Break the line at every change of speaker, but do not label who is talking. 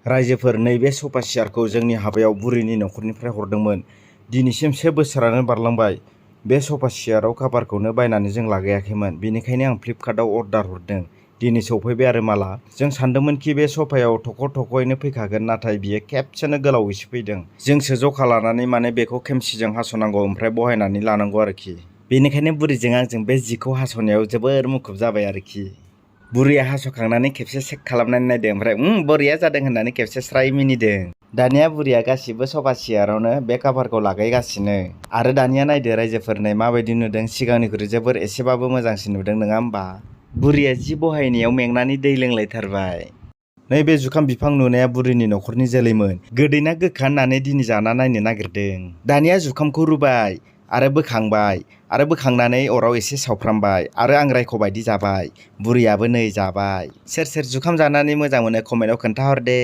रायजोफोर नैबे सफा सियारखौ जोंनि हाबायाव बुरैनि नखरनिफ्राय हरदोंमोन। दिनैसिम 1 बोसोरानो बारलांबाय। बे सफा सियाराव काभारखौनो बायनानै जों लागायाखैमोन। बेनिखायनो आं फ्लिपकार्टआव अर्डार हरदों। दिनै सफैबाय आरो माला। जों सानदोंमोनखि बे सफायाव थख'-थख'यैनो फैखागोन, नाथाय बियो खेबसेनो गोलावैसो फैदों। जोंसो जखा लानानै माने बेखौ खेमसिजों हास'नांगौ ओमफ्राय बहायनानै लानांगौ आरोखि। बेनिखायनो बुरैजों आंजों बे जिखौ हास'नायाव जोबोर मुखुब जाबाय आरोखि। बुरैया हास'खांनानै खेबसे चेक खालामनानै नायदों, ओमफ्राय बरिया जादों होननानै खेबसे स्राय मिनिदों। दानिया बुरैया गासिबो सफा सियारावनो बे काभारखौ लागायगासिनो। आरो दानिया नायदो रायजोफोरनो माबायदि नुदों। सिगांनिख्रुइ जोबोर एसेबाबो मोजांसिन नुदों, नङा होमबा? बुरैया जि बहायनायाव मेंनानै दै लोंलायथारबाय। नैबे जुखाम बिफां नुनाया बुरैनि नखरनि जोलैमोन। गोदै ना गोखा होननानै दिनै जाना नायनो नागिरदों। दानिया जुखामखौ रुबाय आरो बोखांबाय आरो बोखांनानै अराव एसे सावफ्रामबाय आरो आं रायख'बायदि जाबाय। बुरैयाबो नै जाबाय। सोर सोर जुखाम जानानै मोजां मोनो कमेन्टआव खोन्थाहर दे।